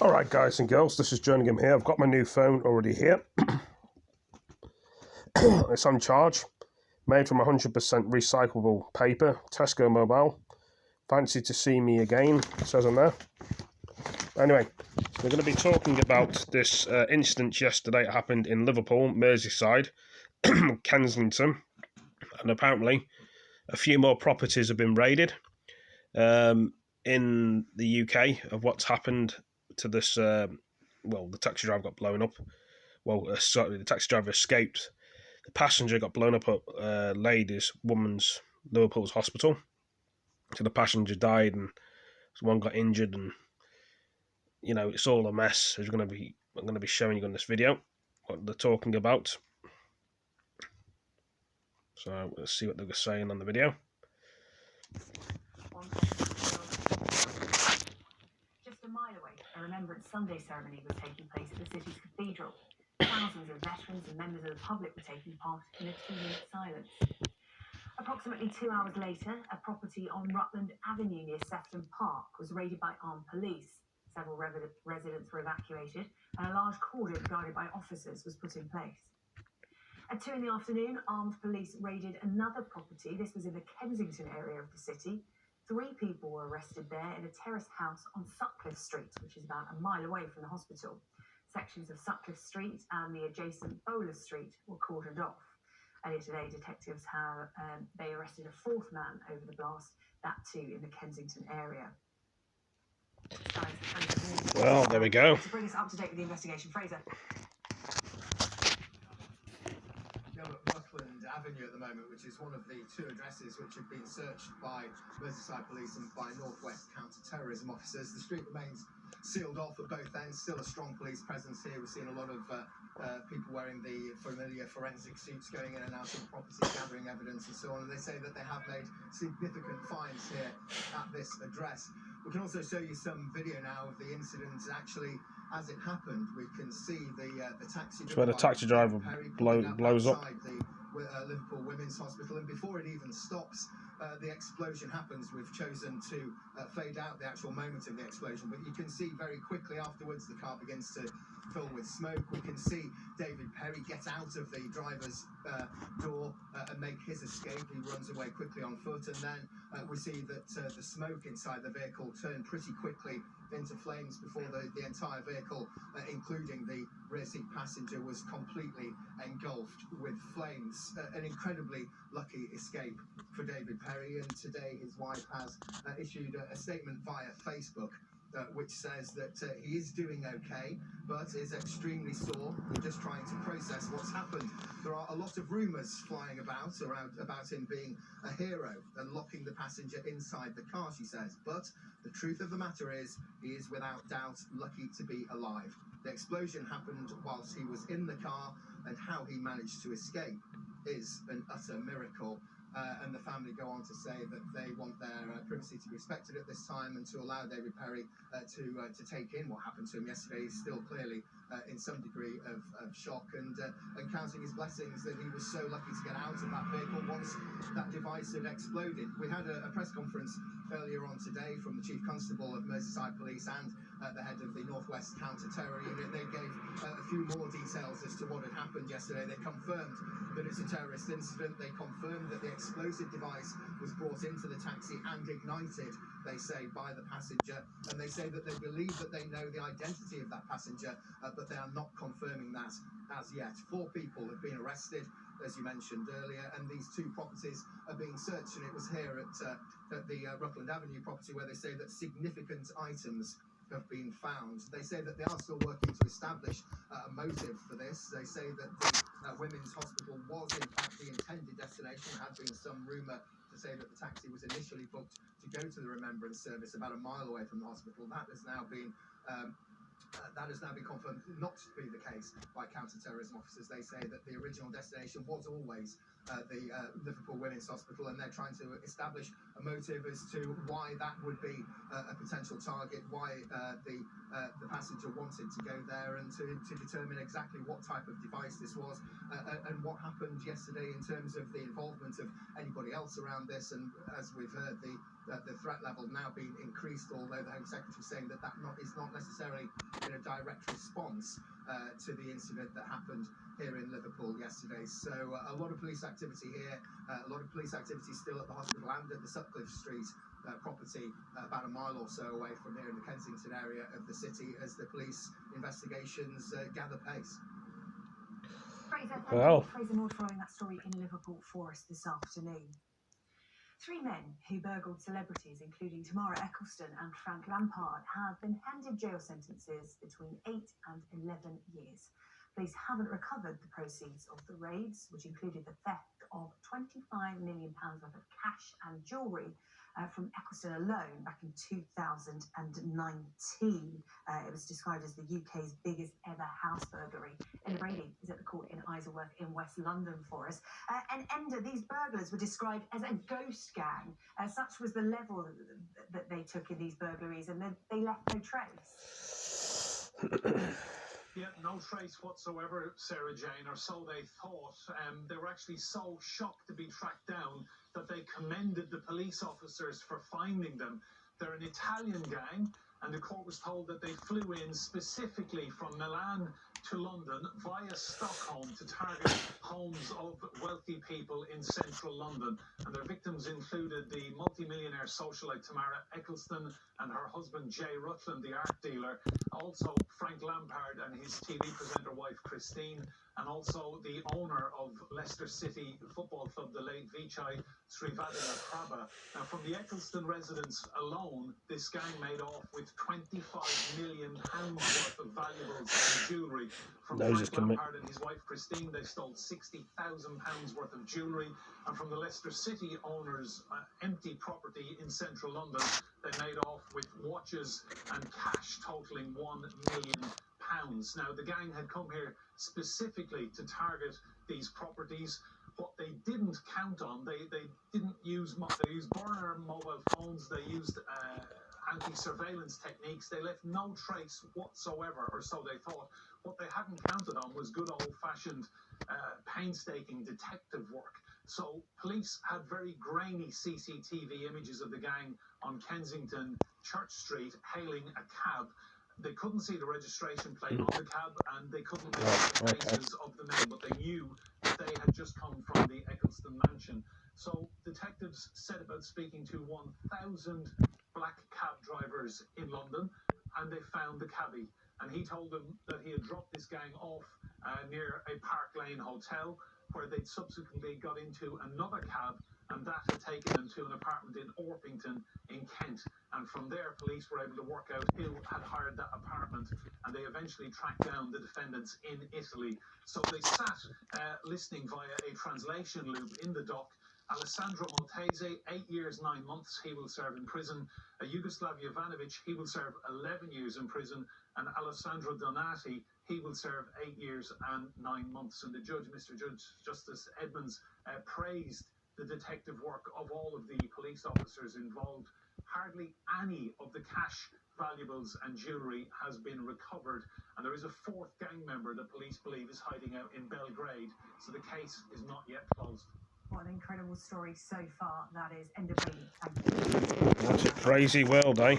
Alright guys and girls, this is Jerningam here. I've got my new phone already here. It's on charge, made from 100% recyclable paper, Tesco Mobile. Fancy to see me again, it says on there. Anyway, we're going to be talking about this incident yesterday. It happened in Liverpool, Merseyside, Kensington, and apparently a few more properties have been raided in the UK of what's happened to this. Well, the taxi driver got blown up. Well, sorry, the taxi driver escaped. The passenger got blown up at woman's Liverpool's hospital. So the passenger died and one got injured, and you know it's all a mess. I'm going to be showing you on this video what they're talking about. So let's see what they're saying on the video. Just a mile away, a Remembrance Sunday ceremony was taking place at the city's cathedral. Thousands of veterans and members of the public were taking part in a 2-minute silence. Approximately 2 hours later, a property on Rutland Avenue near Sefton Park was raided by armed police. Several residents were evacuated, and a large cordon guarded by officers was put in place. At 2 in the afternoon, armed police raided another property. This was in the Kensington area of the city. 3 people were arrested there in a terraced house on Sutcliffe Street, which is about a mile away from the hospital. Sections of Sutcliffe Street and the adjacent Bowler Street were cordoned off. Earlier today, detectives have they arrested a 4th man over the blast, that too in the Kensington area. Well, there we go. To bring us up to date with the investigation, Fraser. Rutland Avenue at the moment, which is one of the 2 addresses which have been searched by Merseyside police and by Northwest counter-terrorism officers. The street remains sealed off at both ends, still a strong police presence here. We're seeing a lot of people wearing the familiar forensic suits going in and out of the property, gathering evidence and so on, and they say that they have made significant finds here at this address. We can also show you some video now of the incident. Actually, as it happened, we can see the taxi driver. Where the taxi driver blows up. The Liverpool Women's Hospital, and before it even stops, the explosion happens. We've chosen to fade out the actual moment of the explosion, but you can see very quickly afterwards the car begins to fill with smoke. We can see David Perry get out of the driver's door and make his escape. He runs away quickly on foot, and then we see that the smoke inside the vehicle turned pretty quickly into flames before the entire vehicle, including the rear seat passenger, was completely engulfed with flames. An incredibly lucky escape for David Perry, and today his wife has issued a statement via Facebook which says that he is doing okay, but is extremely sore. We're just trying to process what's happened. There are a lot of rumours flying about him being a hero and locking the passenger inside the car, she says. But the truth of the matter is, he is without doubt lucky to be alive. The explosion happened whilst he was in the car, and how he managed to escape is an utter miracle. And the family go on to say that they want their privacy to be respected at this time, and to allow David Perry to take in what happened to him yesterday. He's still clearly in some degree of shock, and counting his blessings that he was so lucky to get out of that vehicle once that device had exploded. We had a press conference earlier on today from the Chief Constable of Merseyside Police and the head of the Northwest Counter-Terror Unit. They gave a few more details as to what had happened yesterday. They confirmed that it's a terrorist incident. They confirmed that the explosive device was brought into the taxi and ignited, they say, by the passenger. And they say that they believe that they know the identity of that passenger, but they are not confirming that as yet. 4 people have been arrested, as you mentioned earlier, and these 2 properties are being searched. And it was here at the Rutland Avenue property where they say that significant items have been found. They say that they are still working to establish a motive for this. They say that the women's hospital was in fact the intended destination. There had been some rumour to say that the taxi was initially booked to go to the Remembrance service about a mile away from the hospital. That has now been confirmed not to be the case by counter-terrorism officers. They say that the original destination was always the Liverpool Women's Hospital, and they're trying to establish a motive as to why that would be a potential target, why the passenger wanted to go there, and to determine exactly what type of device this was, and what happened yesterday in terms of the involvement of anybody else around this. And as we've heard, the the threat level now being increased, although the Home Secretary saying that is not necessarily in a direct response to the incident that happened here in Liverpool yesterday. So a lot of police activity here, a lot of police activity still at the hospital and at the Sutcliffe Street property about a mile or so away from here in the Kensington area of the city as the police investigations gather pace. Fraser Nord following that story in Liverpool for us this afternoon. 3 men who burgled celebrities, including Tamara Eccleston and Frank Lampard, have been handed jail sentences between 8 and 11 years. Police haven't recovered the proceeds of the raids, which included the theft of £25 million worth of cash and jewellery from Eccleston alone back in 2019. It was described as the UK's biggest ever house burglary. Enda Brady is at the court in Isleworth in West London for us. And Enda, these burglars were described as a ghost gang. Such was the level that they took in these burglaries, and they left no trace. Yeah, no trace whatsoever, Sarah Jane, or so they thought. They were actually so shocked to be tracked down that they commended the police officers for finding them. They're an Italian gang, and the court was told that they flew in specifically from Milan to London via Stockholm to target homes of wealthy people in central London. And their victims included the multimillionaire socialite Tamara Eccleston and her husband Jay Rutland, the art dealer, also Frank Lampard and his TV presenter wife Christine, and also the owner of Leicester City Football Club, the late Vichai Srivadana. Now, from the Eccleston residence alone, this gang made off with £25 million worth of valuables and jewellery. From Frank Lampard and his wife Christine, they stole £60,000 worth of jewellery. And from the Leicester City owner's empty property in central London, they made off with watches and cash totalling £1 million. Now, the gang had come here specifically to target these properties. What they didn't count on, they didn't use they used burner mobile phones, they used anti-surveillance techniques. They left no trace whatsoever, or so they thought. What they hadn't counted on was good old-fashioned painstaking detective work. So police had very grainy CCTV images of the gang on Kensington Church Street hailing a cab. They couldn't see the registration plate on the cab, and they couldn't make out the faces of the men, but they knew that they had just come from the Eccleston mansion. So detectives set about speaking to 1,000 black cab drivers in London, and they found the cabbie. And he told them that he had dropped this gang off near a Park Lane hotel, where they'd subsequently got into another cab, and that had taken them to an apartment in Orpington in Kent. And from there, police were able to work out who had hired that apartment, and they eventually tracked down the defendants in Italy. So they sat listening via a translation loop in the dock. Alessandro Maltese, 8 years, 9 months, he will serve in prison. Yugoslav Jovanovic, he will serve 11 years in prison. And Alessandro Donati, he will serve 8 years and 9 months. And the judge, Mr. Judge Justice Edmonds, praised the detective work of all of the police officers involved. Hardly any of the cash, valuables and jewellery has been recovered, and there is a 4th gang member that police believe is hiding out in Belgrade, so the case is not yet closed. What an incredible story so far, that is. Enda Brady, thank you. What a crazy world, eh?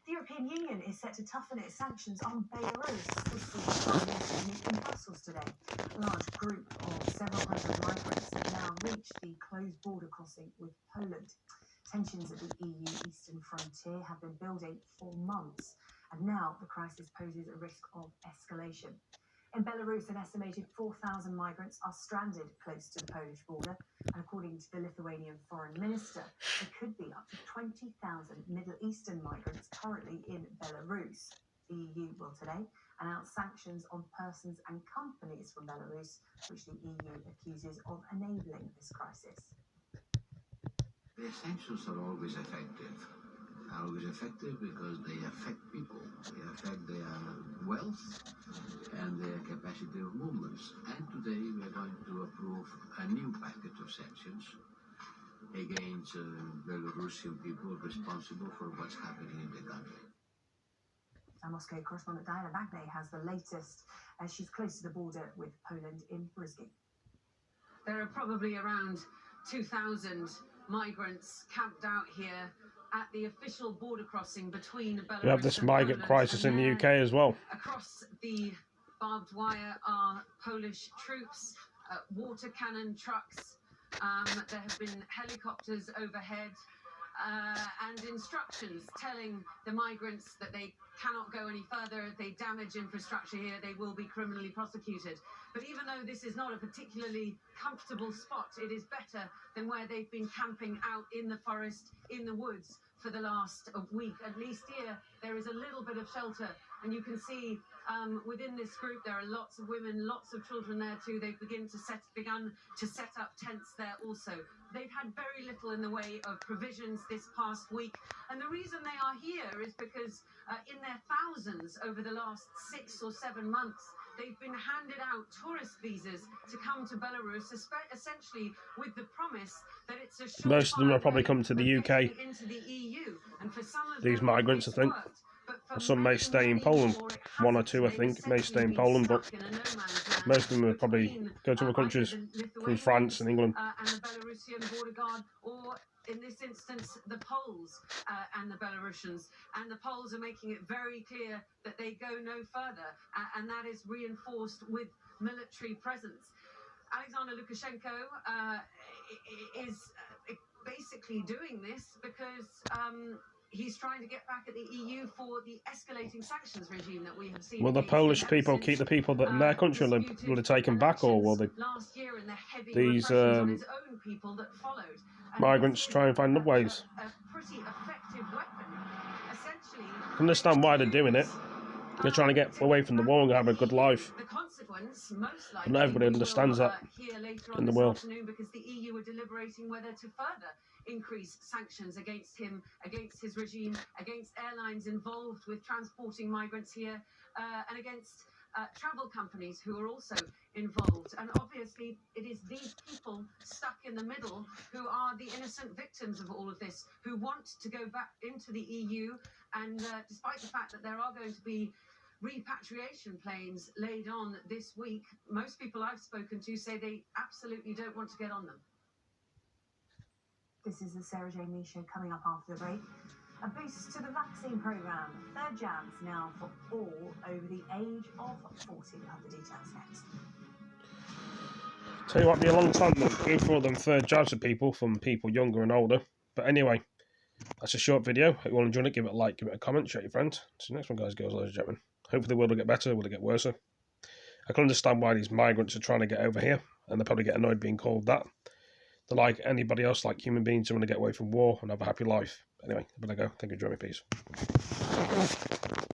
The European Union is set to toughen its sanctions on Belarus. This is the Prime Minister's news in Brussels today. A large group of several hundred migrants have now reached the closed border crossing with Poland. Tensions at the EU eastern frontier have been building for months, and now the crisis poses a risk of escalation. In Belarus, an estimated 4,000 migrants are stranded close to the Polish border, and according to the Lithuanian foreign minister, there could be up to 20,000 Middle Eastern migrants currently in Belarus. The EU will today announce sanctions on persons and companies from Belarus, which the EU accuses of enabling this crisis. The sanctions are always effective. Because they affect people. They affect their wealth and their capacity of movements. And today we are going to approve a new package of sanctions against Belarusian people responsible for what's happening in the country. Our Moscow correspondent Diana Bagnay has the latest as she's close to the border with Poland in Brisgay. There are probably around 2,000 migrants camped out here at the official border crossing between Belarus We have this and migrant Poland, crisis in and the there, UK as well. across the barbed wire are Polish troops, water cannon trucks. There have been helicopters overhead, and instructions telling the migrants that they cannot go any further. If they damage infrastructure here, they will be criminally prosecuted. But even though this is not a particularly comfortable spot, it is better than where they've been camping out in the forest, in the woods for the last week. At least here, there is a little bit of shelter, and you can see within this group there are lots of women, lots of children there too. They've begun to set up tents there also. They've had very little in the way of provisions this past week, and the reason they are here is because in their thousands over the last 6 or 7 months, they've been handed out tourist visas to come to Belarus, essentially with the promise that it's a short Most of them are probably coming to the UK. into the EU. And for some of These them, migrants, I it's think. worked, but for Or some may many, stay in many Poland. more, it 1 or hasn't. 2, I They've think, may stay in essentially been Poland, but stuck in a no-man's land most of them will probably between go to other countries either the through France and England. and the Belarusian border guard, or in this instance, the Poles and the Belarusians. And the Poles are making it very clear that they go no further, and that is reinforced with military presence. Alexander Lukashenko is basically doing this because he's trying to get back at the EU for the escalating sanctions regime that we have seen. Will the against Polish him people since, keep the people that in their country? Will they take them back, or will they, last year and the heavy these repressions on his own people that followed? And migrants this is try and find other ways? a pretty effective weapon, essentially. I understand why they're doing it. They're trying to get away from the war and have a good life. The consequence, most likely, But not everybody understands that hear later in on the this world. afternoon, because the EU are deliberating whether to further increase sanctions against him, against his regime, against airlines involved with transporting migrants here, and against travel companies who are also involved. And obviously, it is these people stuck in the middle who are the innocent victims of all of this, who want to go back into the EU. And despite the fact that there are going to be repatriation planes laid on this week, most people I've spoken to say they absolutely don't want to get on them. This is the Sarah Jane Lee Show, coming up after the break. A boost to the vaccine programme. Third jabs now for all over the age of 40. We'll have the details next. Tell you what, it'll be a long time though. Go for them third jabs of people, from people younger and older. But anyway, that's a short video. Hope you all enjoyed it. Give it a like, give it a comment, share it with your friends. See you next one, guys, girls, ladies and gentlemen. Hopefully the world will get better, will it get worse? I can understand why these migrants are trying to get over here, and they probably get annoyed being called that. They're like anybody else, like human beings who want to get away from war and have a happy life. Anyway, I better go. Thank you, Jeremy. Peace.